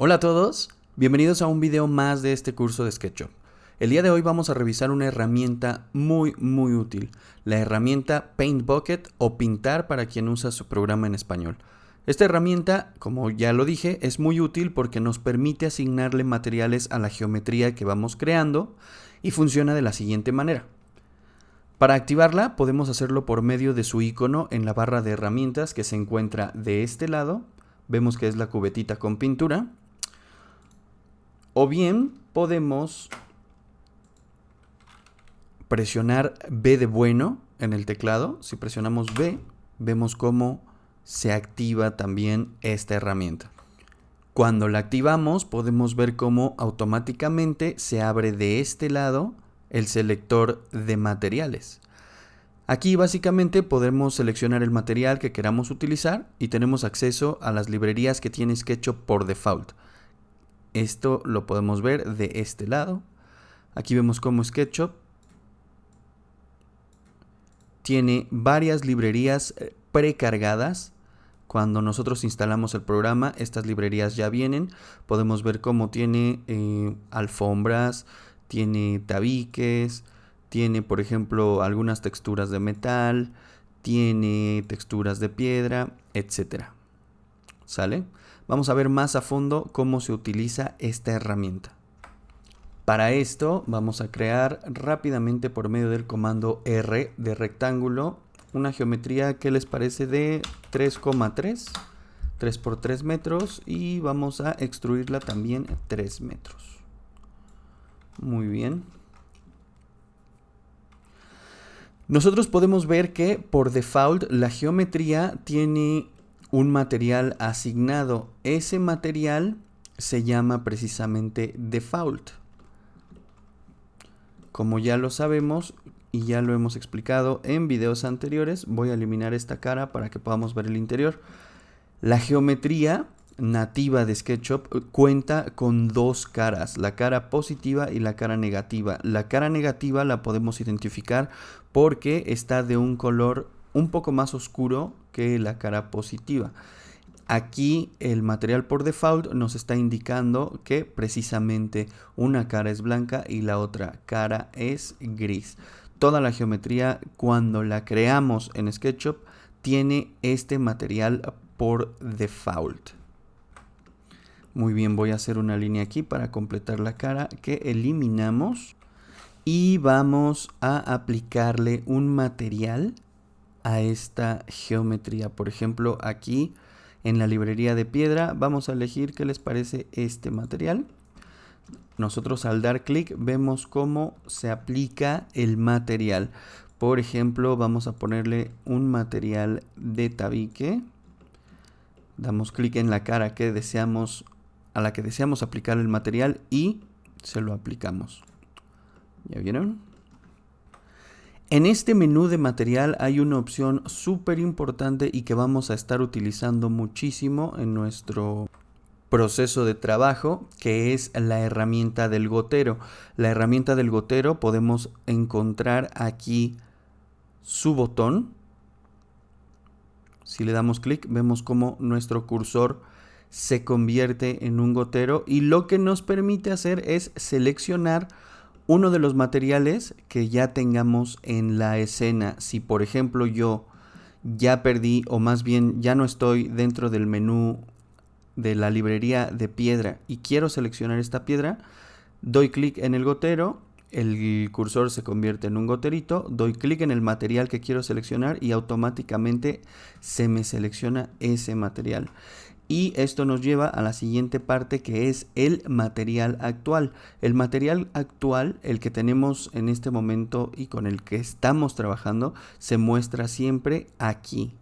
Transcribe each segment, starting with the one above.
Hola a todos, bienvenidos a un video más de este curso de SketchUp. El día de hoy vamos a revisar una herramienta muy útil, la herramienta Paint Bucket o Pintar para quien usa su programa en español. Esta herramienta, como ya lo dije, es muy útil porque nos permite asignarle materiales a la geometría que vamos creando y funciona de la siguiente manera. Para activarla podemos hacerlo por medio de su icono en la barra de herramientas que se encuentra de este lado. Vemos que es la cubetita con pintura. O bien podemos presionar B de bueno en el teclado. Si presionamos B, vemos cómo se activa también esta herramienta. Cuando la activamos, podemos ver cómo automáticamente se abre de este lado el selector de materiales. Aquí básicamente podemos seleccionar el material que queramos utilizar y tenemos acceso a las librerías que tiene SketchUp por default. Esto lo podemos ver de este lado. Aquí vemos cómo SketchUp tiene varias librerías precargadas. Cuando nosotros instalamos el programa, estas librerías ya vienen. Podemos ver cómo tiene alfombras, tiene tabiques, tiene por ejemplo algunas texturas de metal, tiene texturas de piedra, etcétera. ¿Sale? Vamos a ver más a fondo cómo se utiliza esta herramienta. Para esto vamos a crear rápidamente por medio del comando R de rectángulo una geometría que les parece de 3,3, 3 por 3 metros y vamos a extruirla también 3 metros. Muy bien. Nosotros podemos ver que por default la geometría tiene un material asignado. Ese material se llama precisamente default. Como ya lo sabemos y ya lo hemos explicado en videos anteriores, voy a eliminar esta cara para que podamos ver el interior. La geometría nativa de SketchUp cuenta con dos caras, la cara positiva y la cara negativa. La cara negativa la podemos identificar porque está de un color un poco más oscuro que la cara positiva. Aquí el material por default nos está indicando que precisamente una cara es blanca y la otra cara es gris. Toda la geometría cuando la creamos en SketchUp tiene este material por default. Muy bien, voy a hacer una línea aquí para completar la cara que eliminamos. Y vamos a aplicarle un material a esta geometría. Por ejemplo, aquí en la librería de piedra vamos a elegir qué les parece este material. Nosotros al dar clic vemos cómo se aplica el material. Por ejemplo, vamos a ponerle un material de tabique. Damos clic en la cara que deseamos, a la que deseamos aplicar el material y se lo aplicamos. ¿Ya vieron? En este menú de material hay una opción súper importante y que vamos a estar utilizando muchísimo en nuestro proceso de trabajo, que es la herramienta del gotero. La herramienta del gotero podemos encontrar aquí su botón. Si le damos clic, vemos cómo nuestro cursor se convierte en un gotero y lo que nos permite hacer es seleccionar uno de los materiales que ya tengamos en la escena. Si por ejemplo yo ya perdí o más bien ya no estoy dentro del menú de la librería de piedra y quiero seleccionar esta piedra, doy clic en el gotero, el cursor se convierte en un goterito, doy clic en el material que quiero seleccionar y automáticamente se me selecciona ese material. Y esto nos lleva a la siguiente parte, que es el material actual. El material actual, el que tenemos en este momento y con el que estamos trabajando, se muestra siempre aquí.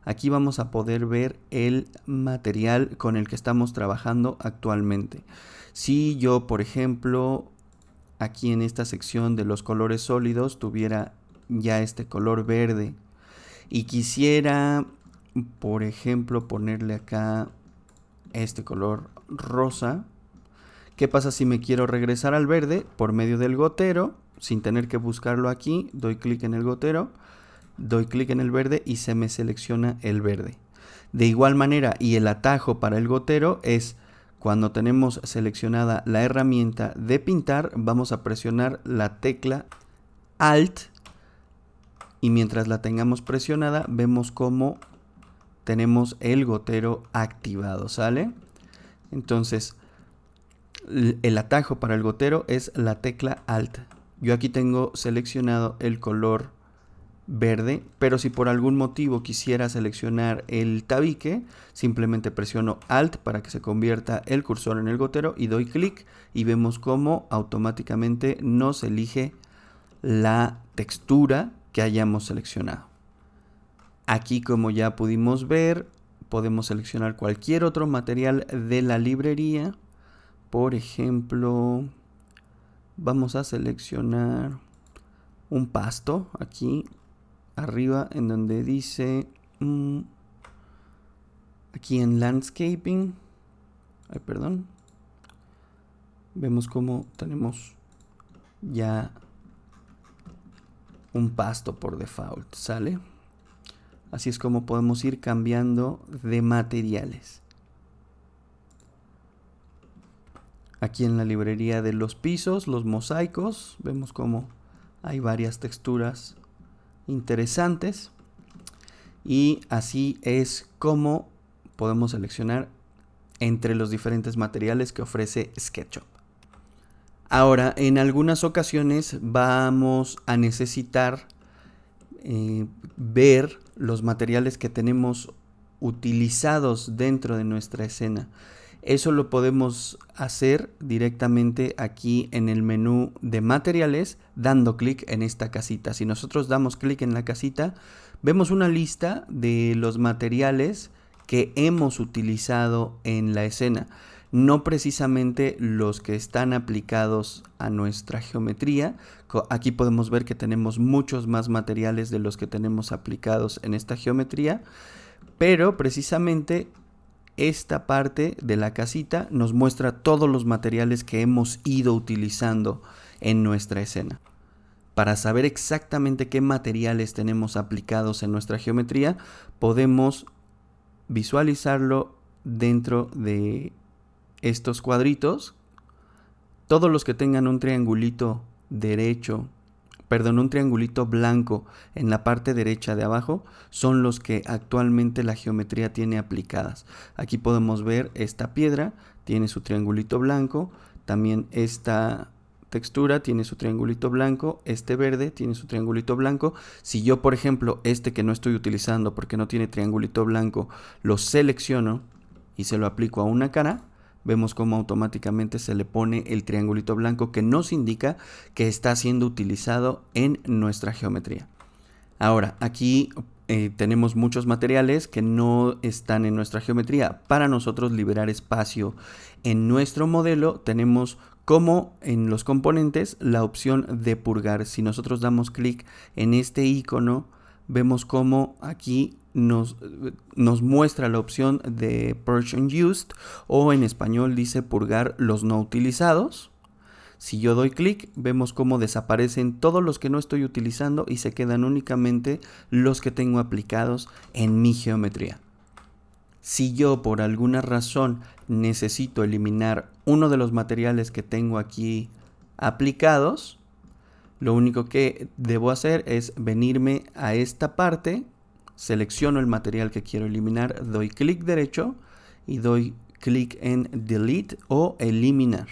Aquí vamos a poder ver el material con el que estamos trabajando actualmente. Si yo, por ejemplo, aquí en esta sección de los colores sólidos tuviera ya este color verde y quisiera, por ejemplo, ponerle acá este color rosa, ¿qué pasa si me quiero regresar al verde? Por medio del gotero, sin tener que buscarlo aquí, doy clic en el gotero, doy clic en el verde y se me selecciona el verde. De igual manera, y el atajo para el gotero es Cuando tenemos seleccionada la herramienta de pintar, vamos a presionar la tecla Alt y mientras la tengamos presionada vemos cómo tenemos el gotero activado, ¿sale? Entonces el atajo para el gotero es la tecla Alt. Yo aquí tengo seleccionado el color verde, pero si por algún motivo quisiera seleccionar el tabique, simplemente presiono Alt para que se convierta el cursor en el gotero y doy clic y vemos cómo automáticamente nos elige la textura que hayamos seleccionado. Aquí, como ya pudimos ver, podemos seleccionar cualquier otro material de la librería. Por ejemplo, vamos a seleccionar un pasto aquí arriba en donde dice aquí en landscaping, perdón, vemos cómo tenemos ya un pasto por default, ¿sale? Así es como podemos ir cambiando de materiales. Aquí en la librería de los pisos, los mosaicos, vemos cómo hay varias texturas interesantes. Y así es como podemos seleccionar entre los diferentes materiales que ofrece SketchUp. Ahora, en algunas ocasiones vamos a necesitar ver los materiales que tenemos utilizados dentro de nuestra escena. Eso lo podemos hacer directamente aquí en el menú de materiales dando clic en esta casita. Si nosotros damos clic en la casita, vemos una lista de los materiales que hemos utilizado en la escena. No precisamente los que están aplicados a nuestra geometría. Aquí podemos ver que tenemos muchos más materiales de los que tenemos aplicados en esta geometría, pero precisamente esta parte de la casita nos muestra todos los materiales que hemos ido utilizando en nuestra escena. Para saber exactamente qué materiales tenemos aplicados en nuestra geometría, podemos visualizarlo dentro de estos cuadritos. Todos los que tengan un triangulito un triangulito blanco en la parte derecha de abajo son los que actualmente la geometría tiene aplicadas. Aquí podemos ver esta piedra tiene su triangulito blanco, también esta textura tiene su triangulito blanco, este verde tiene su triangulito blanco. Si yo, por ejemplo, este que no estoy utilizando porque no tiene triangulito blanco, lo selecciono y se lo aplico a una cara, vemos cómo automáticamente se le pone el triangulito blanco que nos indica que está siendo utilizado en nuestra geometría. Ahora, aquí tenemos muchos materiales que no están en nuestra geometría. Para nosotros liberar espacio en nuestro modelo, tenemos como en los componentes la opción de purgar. Si nosotros damos clic en este icono, vemos cómo aquí nos muestra la opción de Purge Unused, o en español dice purgar los no utilizados. Si yo doy clic, vemos cómo desaparecen todos los que no estoy utilizando y se quedan únicamente los que tengo aplicados en mi geometría. Si yo por alguna razón necesito eliminar uno de los materiales que tengo aquí aplicados, lo único que debo hacer es venirme a esta parte, selecciono el material que quiero eliminar, doy clic derecho y doy clic en Delete o Eliminar.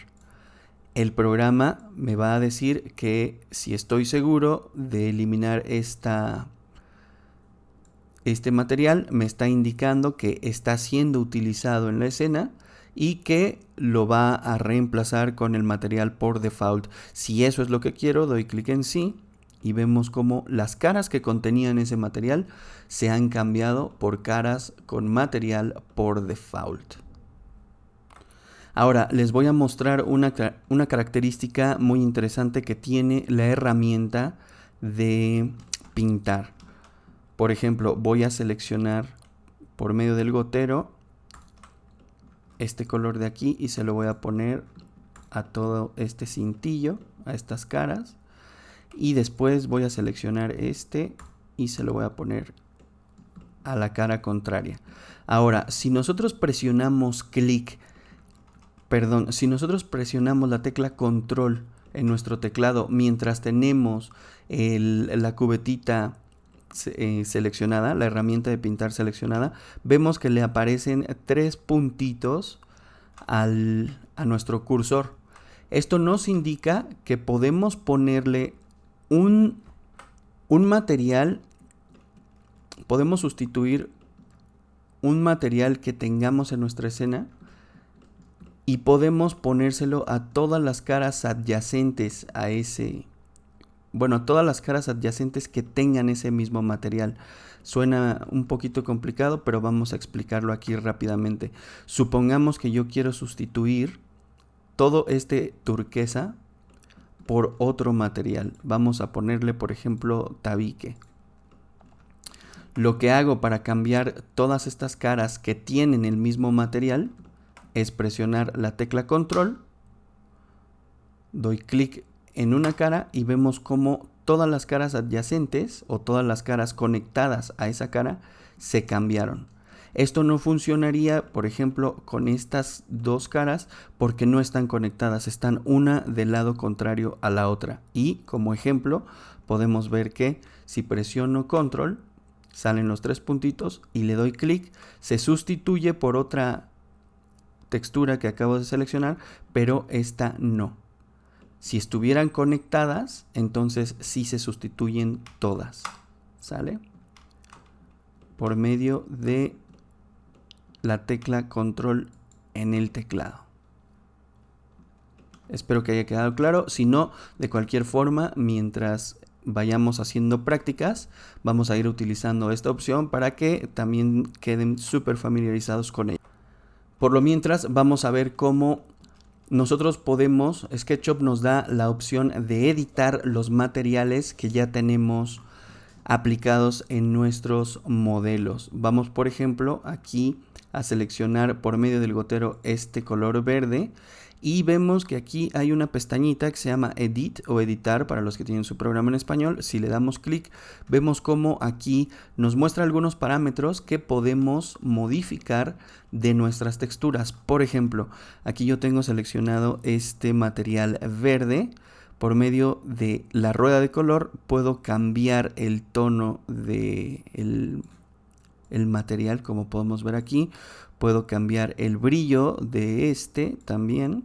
El programa me va a decir que si estoy seguro de eliminar este material, me está indicando que está siendo utilizado en la escena y que lo va a reemplazar con el material por default. Si eso es lo que quiero, doy clic en sí y vemos cómo las caras que contenían ese material se han cambiado por caras con material por default. Ahora les voy a mostrar una característica muy interesante que tiene la herramienta de pintar. Por ejemplo, voy a seleccionar por medio del gotero este color de aquí y se lo voy a poner a todo este cintillo, a estas caras. Y después voy a seleccionar este y se lo voy a poner a la cara contraria. Ahora, si nosotros presionamos clic perdón, si nosotros presionamos la tecla control en nuestro teclado mientras tenemos la cubetita seleccionada, la herramienta de pintar seleccionada, vemos que le aparecen 3 puntitos a nuestro cursor. Esto nos indica que podemos ponerle un material, podemos sustituir un material que tengamos en nuestra escena y podemos ponérselo a todas las caras adyacentes a todas las caras adyacentes que tengan ese mismo material. Suena un poquito complicado, pero vamos a explicarlo aquí rápidamente. Supongamos que yo quiero sustituir todo este turquesa por otro material. Vamos a ponerle, por ejemplo, tabique. Lo que hago para cambiar todas estas caras que tienen el mismo material es presionar la tecla control, doy clic en una cara y vemos cómo todas las caras adyacentes o todas las caras conectadas a esa cara se cambiaron. Esto no funcionaría, por ejemplo, con estas dos caras porque no están conectadas, están una del lado contrario a la otra. Y como ejemplo, podemos ver que si presiono control, salen los 3 puntitos y le doy clic, se sustituye por otra textura que acabo de seleccionar, pero esta no. Si estuvieran conectadas, entonces sí se sustituyen todas, ¿sale? Por medio de la tecla control en el teclado. Espero que haya quedado claro. Si no, de cualquier forma, mientras vayamos haciendo prácticas, vamos a ir utilizando esta opción para que también queden súper familiarizados con ella. Por lo mientras, vamos a ver cómo nosotros podemos, SketchUp nos da la opción de editar los materiales que ya tenemos aplicados en nuestros modelos. Vamos, por ejemplo, aquí a seleccionar por medio del gotero este color verde y vemos que aquí hay una pestañita que se llama Edit o Editar para los que tienen su programa en español. Si le damos clic, vemos cómo aquí nos muestra algunos parámetros que podemos modificar de nuestras texturas. Por ejemplo, aquí yo tengo seleccionado este material verde. Por medio de la rueda de color puedo cambiar el tono de el material, como podemos ver aquí. Puedo cambiar el brillo de este también.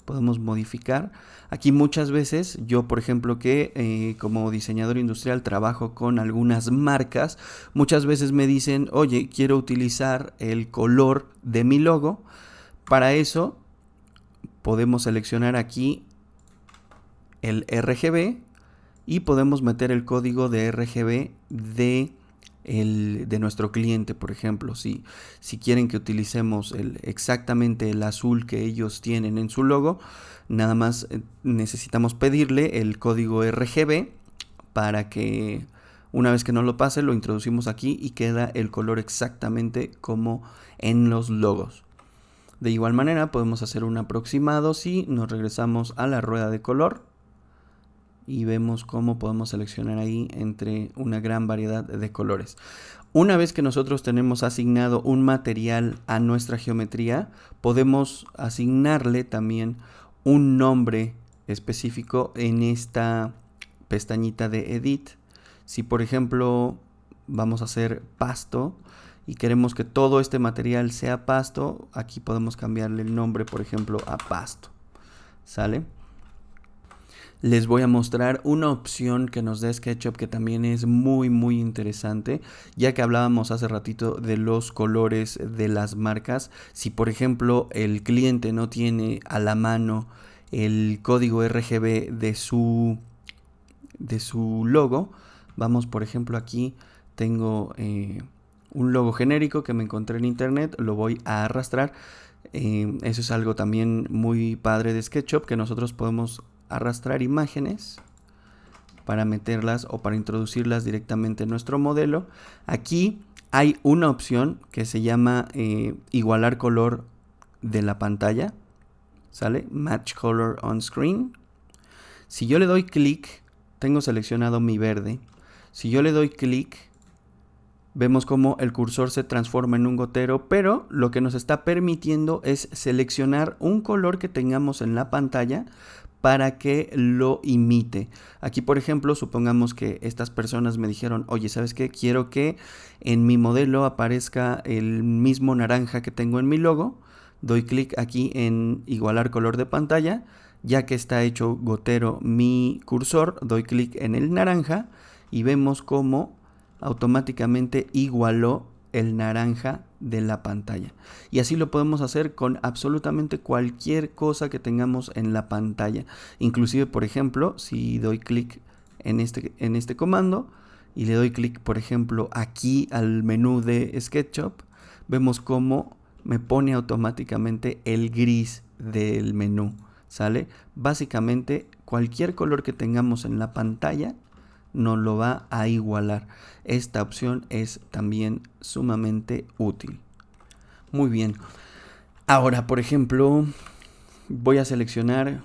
Podemos modificar. Aquí muchas veces yo, por ejemplo, que como diseñador industrial trabajo con algunas marcas, muchas veces me dicen, oye, quiero utilizar el color de mi logo. Para eso podemos seleccionar aquí el RGB y podemos meter el código de RGB de nuestro cliente, por ejemplo. Si quieren que utilicemos exactamente el azul que ellos tienen en su logo, nada más necesitamos pedirle el código RGB para que una vez que nos lo pase lo introducimos aquí y queda el color exactamente como en los logos. De igual manera podemos hacer un aproximado si nos regresamos a la rueda de color y vemos cómo podemos seleccionar ahí entre una gran variedad de colores. Una vez que nosotros tenemos asignado un material a nuestra geometría, podemos asignarle también un nombre específico en esta pestañita de Edit. Si por ejemplo vamos a hacer pasto y queremos que todo este material sea pasto, aquí podemos cambiarle el nombre, por ejemplo, a pasto. ¿Sale? Les voy a mostrar una opción que nos da SketchUp que también es muy interesante, ya que hablábamos hace ratito de los colores de las marcas. Si por ejemplo el cliente no tiene a la mano el código RGB de su logo, vamos, por ejemplo, aquí tengo un logo genérico que me encontré en internet, lo voy a arrastrar. Eso es algo también muy padre de SketchUp, que nosotros podemos arrastrar imágenes para meterlas o para introducirlas directamente en nuestro modelo. Aquí hay una opción que se llama igualar color de la pantalla, ¿sale? Match Color on Screen. Si yo le doy clic, tengo seleccionado mi verde. Si yo le doy clic, Vemos cómo el cursor se transforma en un gotero, pero lo que nos está permitiendo es seleccionar un color que tengamos en la pantalla para que lo imite. Aquí, por ejemplo, supongamos que estas personas me dijeron, oye, ¿sabes qué? Quiero que en mi modelo aparezca el mismo naranja que tengo en mi logo. Doy clic aquí en igualar color de pantalla. Ya que está hecho gotero mi cursor, doy clic en el naranja y vemos cómo automáticamente igualó el naranja de la pantalla. Y así lo podemos hacer con absolutamente cualquier cosa que tengamos en la pantalla. Inclusive, por ejemplo, si doy clic en este comando y le doy clic, por ejemplo, aquí al menú de SketchUp, vemos cómo me pone automáticamente el gris del menú, ¿sale? Básicamente, cualquier color que tengamos en la pantalla nos lo va a igualar. Esta opción es también sumamente útil. Muy bien. Ahora, por ejemplo, voy a seleccionar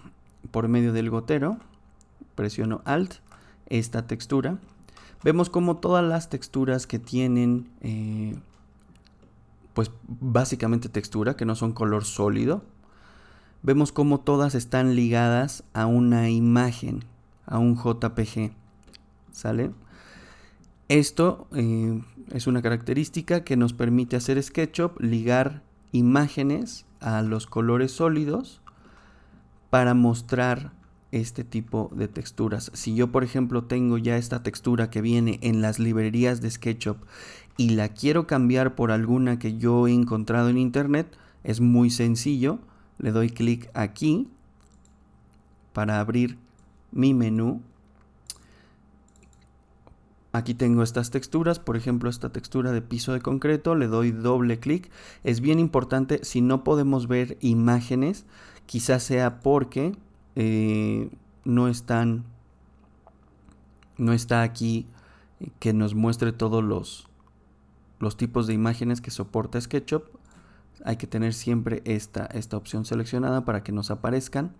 por medio del gotero, presiono Alt, esta textura. Vemos como todas las texturas que tienen, pues básicamente textura, que no son color sólido, vemos como todas están ligadas a una imagen, a un JPG. ¿Sale? Esto es una característica que nos permite hacer SketchUp, ligar imágenes a los colores sólidos para mostrar este tipo de texturas. Si yo, por ejemplo, tengo ya esta textura que viene en las librerías de SketchUp y la quiero cambiar por alguna que yo he encontrado en internet, es muy sencillo. Le doy clic aquí para abrir mi menú. Aquí tengo estas texturas, por ejemplo esta textura de piso de concreto, le doy doble clic. Es bien importante, si no podemos ver imágenes, quizás sea porque no está aquí que nos muestre todos los tipos de imágenes que soporta SketchUp. Hay que tener siempre esta opción seleccionada para que nos aparezcan.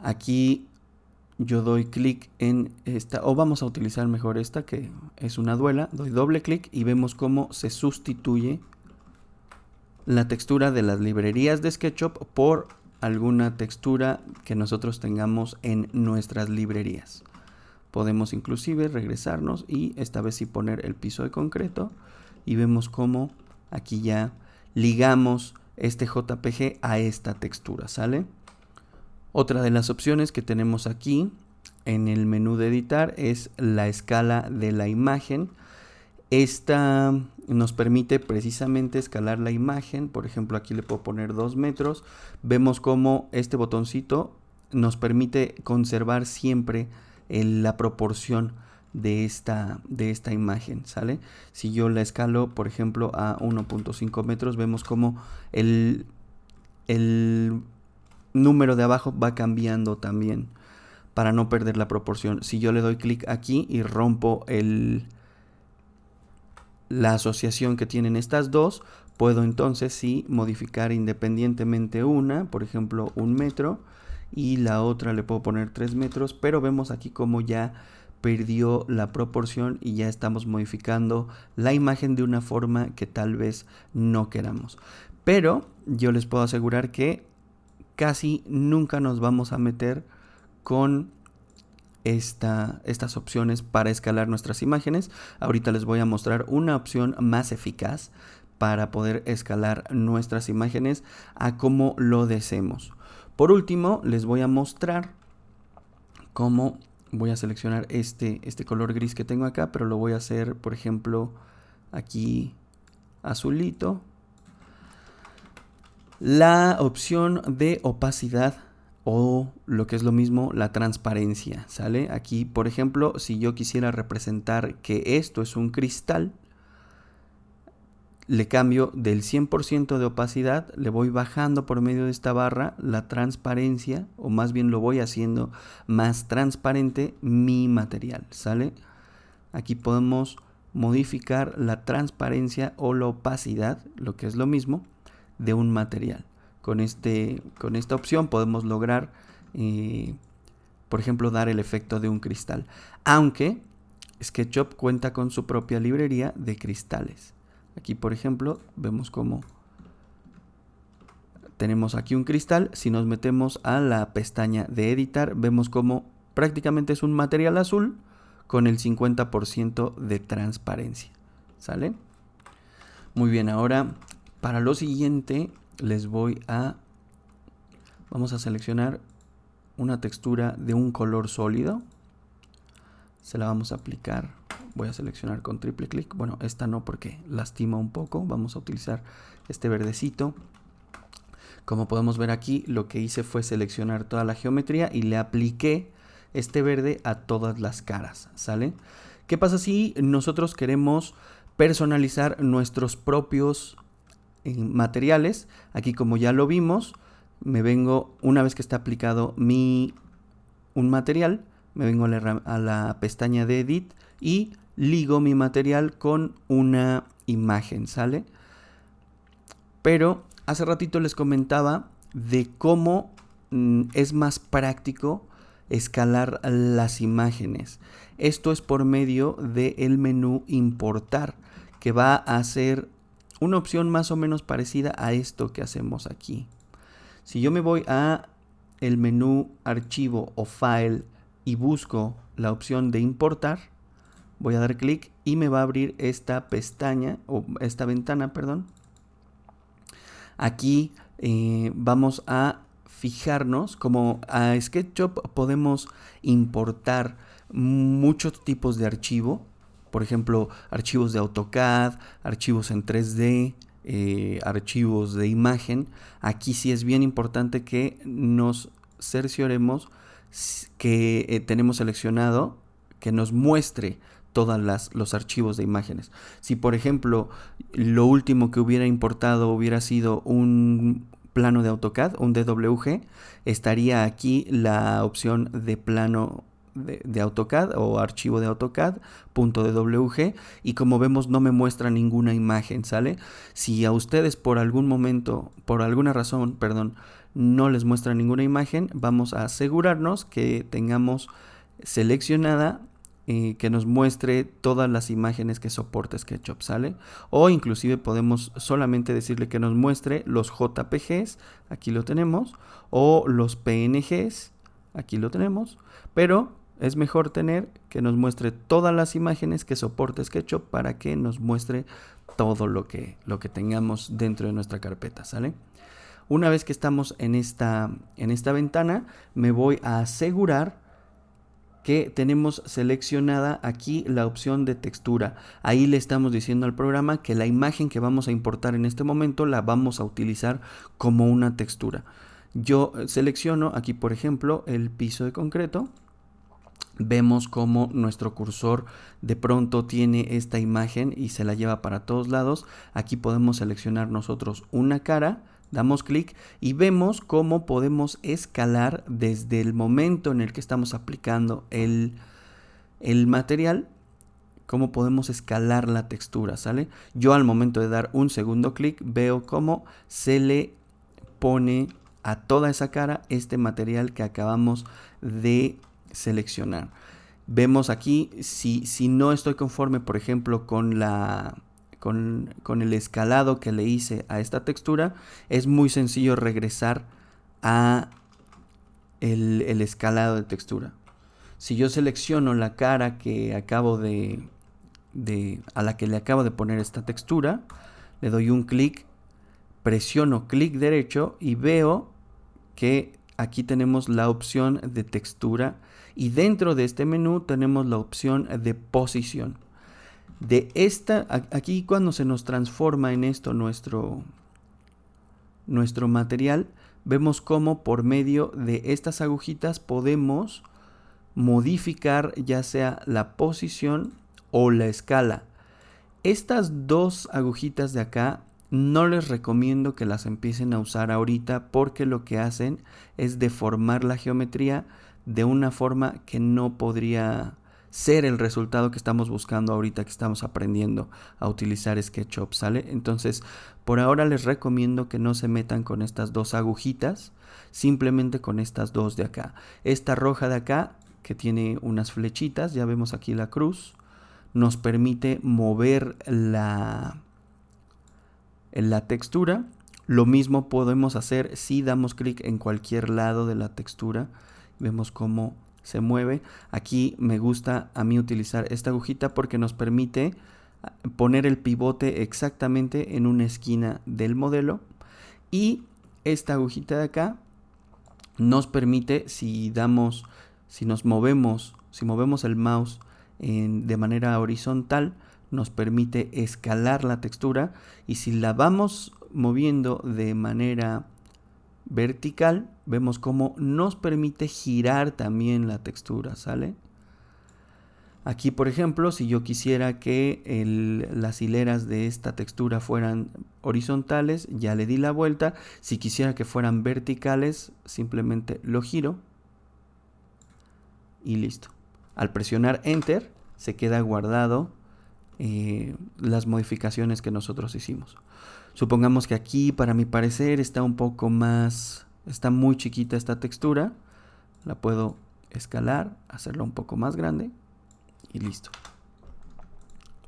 Aquí yo doy clic en esta, o vamos a utilizar mejor esta que es una duela, doy doble clic y vemos cómo se sustituye la textura de las librerías de SketchUp por alguna textura que nosotros tengamos en nuestras librerías. Podemos inclusive regresarnos y esta vez sí poner el piso de concreto y vemos cómo aquí ya ligamos este JPG a esta textura, ¿sale? Otra de las opciones que tenemos aquí en el menú de editar es la escala de la imagen. Esta nos permite precisamente escalar la imagen. Por ejemplo, aquí le puedo poner 2 metros. Vemos cómo este botoncito nos permite conservar siempre la proporción de esta imagen, ¿sale? Si yo la escalo, por ejemplo, a 1.5 metros, vemos cómo el número de abajo va cambiando también para no perder la proporción. Si yo le doy clic aquí y rompo la asociación que tienen estas dos, puedo entonces sí modificar independientemente una, por ejemplo 1 metro, y la otra le puedo poner 3 metros, pero vemos aquí como ya perdió la proporción y ya estamos modificando la imagen de una forma que tal vez no queramos. Pero yo les puedo asegurar que casi nunca nos vamos a meter con estas opciones para escalar nuestras imágenes. Ahorita les voy a mostrar una opción más eficaz para poder escalar nuestras imágenes a como lo deseemos. Por último, les voy a mostrar cómo voy a seleccionar este color gris que tengo acá, pero lo voy a hacer, por ejemplo, aquí azulito. La opción de opacidad o lo que es lo mismo, la transparencia, ¿sale? Aquí, por ejemplo, si yo quisiera representar que esto es un cristal, le cambio del 100% de opacidad, le voy bajando por medio de esta barra la transparencia, o más bien lo voy haciendo más transparente mi material, ¿sale? Aquí podemos modificar la transparencia o la opacidad, lo que es lo mismo, de un material. Con esta opción podemos lograr, por ejemplo, dar el efecto de un cristal. Aunque SketchUp cuenta con su propia librería de cristales. Aquí, por ejemplo, vemos cómo tenemos aquí un cristal. Si nos metemos a la pestaña de editar, vemos cómo prácticamente es un material azul con el 50% de transparencia. ¿Sale? Muy bien, ahora para lo siguiente vamos a seleccionar una textura de un color sólido. Se la vamos a aplicar. Voy a seleccionar con triple clic. Bueno, esta no porque lastima un poco. Vamos a utilizar este verdecito. Como podemos ver aquí, lo que hice fue seleccionar toda la geometría y le apliqué este verde a todas las caras. ¿Sale? ¿Qué pasa si nosotros queremos personalizar nuestros propios materiales? Aquí, como ya lo vimos, me vengo, una vez que está aplicado un material, me vengo a la pestaña de Edit y ligo mi material con una imagen, ¿sale? Pero hace ratito les comentaba de cómo es más práctico escalar las imágenes. Esto es por medio del menú Importar, que va a ser una opción más o menos parecida a esto que hacemos aquí. Si yo me voy a el menú Archivo o File y busco la opción de importar, voy a dar clic y me va a abrir esta pestaña o esta ventana, perdón. Aquí vamos a fijarnos, como a SketchUp podemos importar muchos tipos de archivo, por ejemplo, archivos de AutoCAD, archivos en 3D, archivos de imagen. Aquí sí es bien importante que nos cercioremos que tenemos seleccionado que nos muestre todos los archivos de imágenes. Si por ejemplo lo último que hubiera importado hubiera sido un plano de AutoCAD, un DWG, estaría aquí la opción de plano de AutoCAD o archivo de AutoCAD .dwg, y como vemos no me muestra ninguna imagen, ¿sale? Si a ustedes por alguna razón, no les muestra ninguna imagen, vamos a asegurarnos que tengamos seleccionada que nos muestre todas las imágenes que soporta SketchUp, ¿sale? O inclusive podemos solamente decirle que nos muestre los JPGs, aquí lo tenemos, o los PNGs, aquí lo tenemos, pero es mejor tener que nos muestre todas las imágenes que soporta SketchUp para que nos muestre todo lo que tengamos dentro de nuestra carpeta, ¿sale? Una vez que estamos en esta ventana, me voy a asegurar que tenemos seleccionada aquí la opción de textura. Ahí le estamos diciendo al programa que la imagen que vamos a importar en este momento la vamos a utilizar como una textura. Yo selecciono aquí, por ejemplo, el piso de concreto. Vemos como nuestro cursor de pronto tiene esta imagen y se la lleva para todos lados. Aquí podemos seleccionar nosotros una cara. Damos clic y vemos cómo podemos escalar desde el momento en el que estamos aplicando el material, cómo podemos escalar la textura, ¿sale? Yo al momento de dar un segundo clic veo cómo se le pone a toda esa cara este material que acabamos de seleccionar. Vemos aquí, si no estoy conforme, por ejemplo, con el escalado que le hice a esta textura, es muy sencillo regresar a el escalado de textura. Si yo selecciono la cara que acabo a la que le acabo de poner esta textura, le doy un clic, presiono clic derecho y veo que aquí tenemos la opción de textura y dentro de este menú tenemos la opción de posición. Aquí cuando se nos transforma en esto nuestro material, vemos cómo por medio de estas agujitas podemos modificar ya sea la posición o la escala. Estas dos agujitas de acá no les recomiendo que las empiecen a usar ahorita porque lo que hacen es deformar la geometría de una forma que no podría ser el resultado que estamos buscando ahorita que estamos aprendiendo a utilizar SketchUp, ¿sale? Entonces, por ahora les recomiendo que no se metan con estas dos agujitas, simplemente con estas dos de acá. Esta roja de acá, que tiene unas flechitas, ya vemos aquí la cruz, nos permite mover la textura. Lo mismo podemos hacer si damos clic en cualquier lado de la textura. Vemos cómo se mueve. Aquí me gusta a mí utilizar esta agujita porque nos permite poner el pivote exactamente en una esquina del modelo. Y esta agujita de acá nos permite, si movemos el mouse de manera horizontal, nos permite escalar la textura, y si la vamos moviendo de manera vertical, vemos cómo nos permite girar también la textura, ¿sale? Aquí, por ejemplo, si yo quisiera que las hileras de esta textura fueran horizontales, ya le di la vuelta. Si quisiera que fueran verticales, simplemente lo giro y listo. Al presionar Enter, se queda guardado las modificaciones que nosotros hicimos. Supongamos que aquí, para mi parecer, está muy chiquita esta textura. La puedo escalar, hacerla un poco más grande y listo.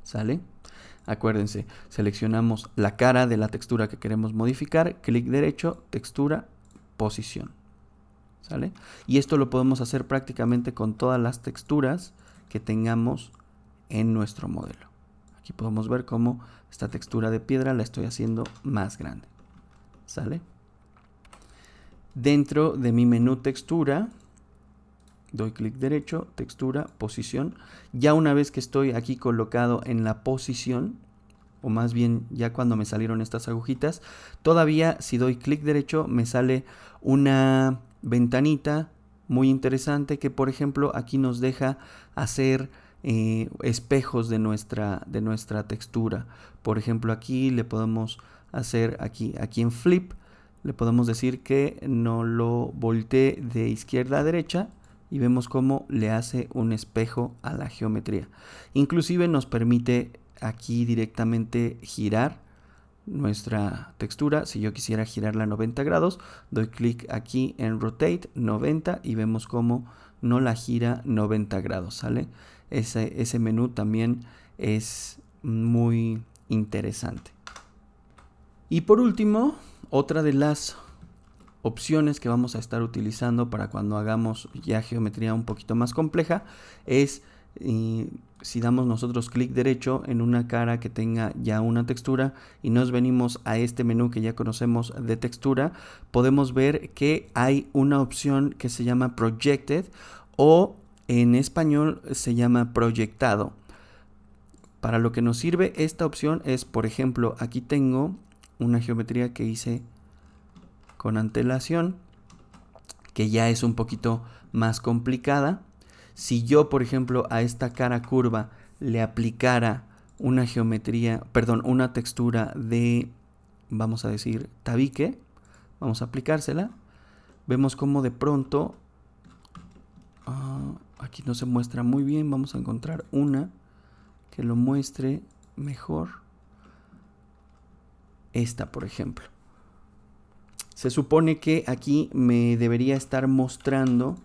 ¿Sale? Acuérdense, seleccionamos la cara de la textura que queremos modificar, clic derecho, textura, posición. ¿Sale? Y esto lo podemos hacer prácticamente con todas las texturas que tengamos en nuestro modelo. Aquí podemos ver cómo esta textura de piedra la estoy haciendo más grande. ¿Sale? Dentro de mi menú textura, doy clic derecho, textura, posición. Ya una vez que estoy aquí colocado en la posición, o más bien ya cuando me salieron estas agujitas, todavía si doy clic derecho me sale una ventanita muy interesante que, por ejemplo, aquí nos deja hacer espejos de nuestra textura. Por ejemplo, aquí le podemos hacer, aquí en Flip, le podemos decir que no lo voltee de izquierda a derecha, y vemos cómo le hace un espejo a la geometría. Inclusive nos permite aquí directamente girar nuestra textura. Si yo quisiera girarla a 90 grados, doy clic aquí en Rotate 90 y vemos cómo no la gira 90 grados, ¿sale? Ese menú también es muy interesante. Y por último, otra de las opciones que vamos a estar utilizando para cuando hagamos ya geometría un poquito más compleja es si damos nosotros clic derecho en una cara que tenga ya una textura y nos venimos a este menú que ya conocemos de textura, podemos ver que hay una opción que se llama Projected, o en español se llama proyectado. Para lo que nos sirve esta opción es, por ejemplo, aquí tengo una geometría que hice con antelación, que ya es un poquito más complicada. Si yo, por ejemplo, a esta cara curva le aplicara una una textura de, vamos a decir, tabique, vamos a aplicársela, vemos como de pronto, aquí no se muestra muy bien, vamos a encontrar una que lo muestre mejor. Esta, por ejemplo. Se supone que aquí me debería estar mostrando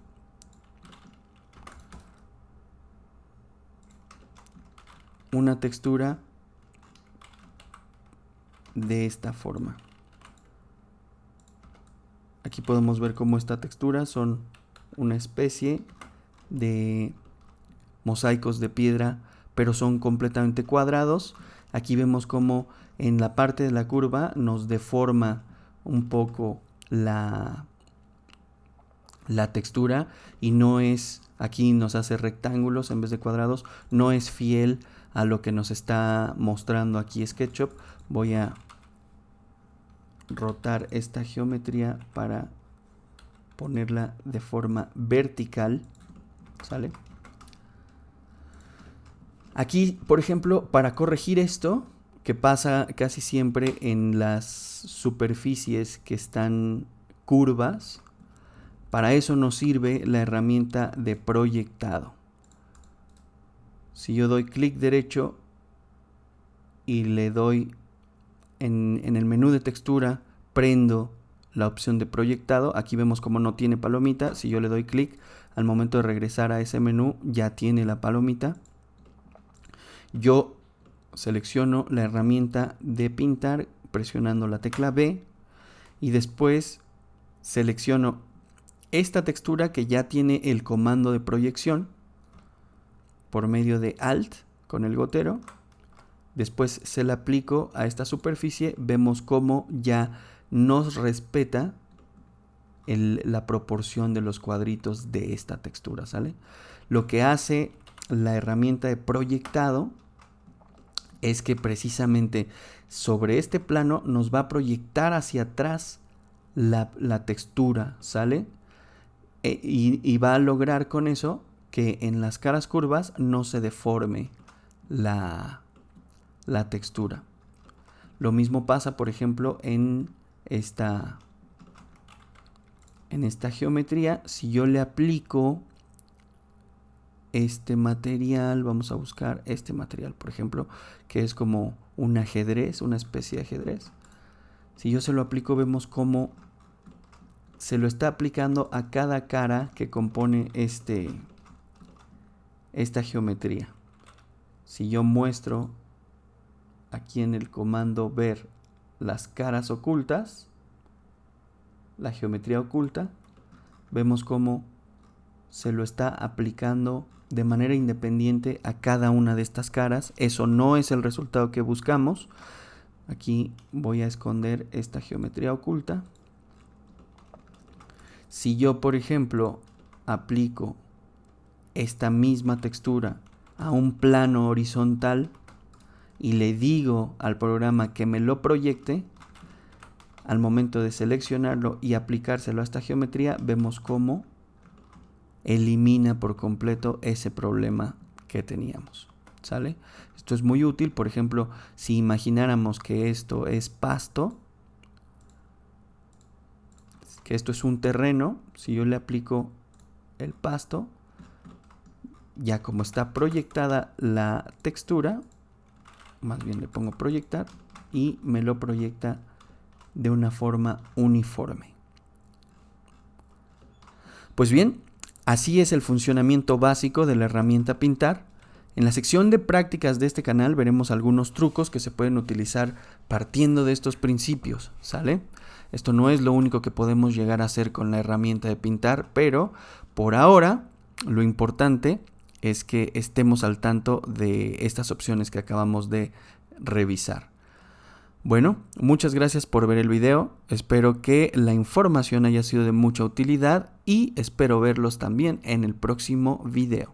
una textura de esta forma. Aquí podemos ver cómo esta textura son una especie de mosaicos de piedra, pero son completamente cuadrados. Aquí vemos cómo en la parte de la curva nos deforma un poco la textura, y no es, aquí nos hace rectángulos en vez de cuadrados, no es fiel a lo que nos está mostrando aquí SketchUp. Voy a rotar esta geometría para ponerla de forma vertical, ¿sale? Aquí, por ejemplo, para corregir esto, que pasa casi siempre en las superficies que están curvas, para eso nos sirve la herramienta de proyectado. Si yo doy clic derecho y le doy en el menú de textura, prendo la opción de proyectado, aquí vemos como no tiene palomita. Si yo le doy clic, al momento de regresar a ese menú ya tiene la palomita. Yo selecciono la herramienta de pintar presionando la tecla B y después selecciono esta textura que ya tiene el comando de proyección por medio de Alt con el gotero. Después se la aplico a esta superficie. Vemos cómo ya nos respeta la proporción de los cuadritos de esta textura, ¿sale? Lo que hace la herramienta de proyectado es que precisamente sobre este plano nos va a proyectar hacia atrás la textura, ¿sale? Y va a lograr con eso que en las caras curvas no se deforme la textura. Lo mismo pasa, por ejemplo, en esta geometría. Si yo le aplico este material, vamos a buscar este material, por ejemplo, que es como un ajedrez, una especie de ajedrez. Si yo se lo aplico, vemos cómo se lo está aplicando a cada cara que compone esta geometría. Si yo muestro aquí en el comando ver las caras ocultas, la geometría oculta, vemos cómo se lo está aplicando de manera independiente a cada una de estas caras. Eso no es el resultado que buscamos. Aquí voy a esconder esta geometría oculta. Si yo, por ejemplo, aplico esta misma textura a un plano horizontal y le digo al programa que me lo proyecte, al momento de seleccionarlo y aplicárselo a esta geometría, vemos cómo elimina por completo ese problema que teníamos, ¿sale? Esto es muy útil, por ejemplo, si imagináramos que esto es pasto, que esto es un terreno, si yo le aplico el pasto, ya como está proyectada la textura, más bien le pongo proyectar y me lo proyecta de una forma uniforme. Pues bien, así es el funcionamiento básico de la herramienta Pintar. En la sección de prácticas de este canal veremos algunos trucos que se pueden utilizar partiendo de estos principios, ¿sale? Esto no es lo único que podemos llegar a hacer con la herramienta de Pintar, pero por ahora lo importante es que estemos al tanto de estas opciones que acabamos de revisar. Bueno, muchas gracias por ver el video. Espero que la información haya sido de mucha utilidad y espero verlos también en el próximo video.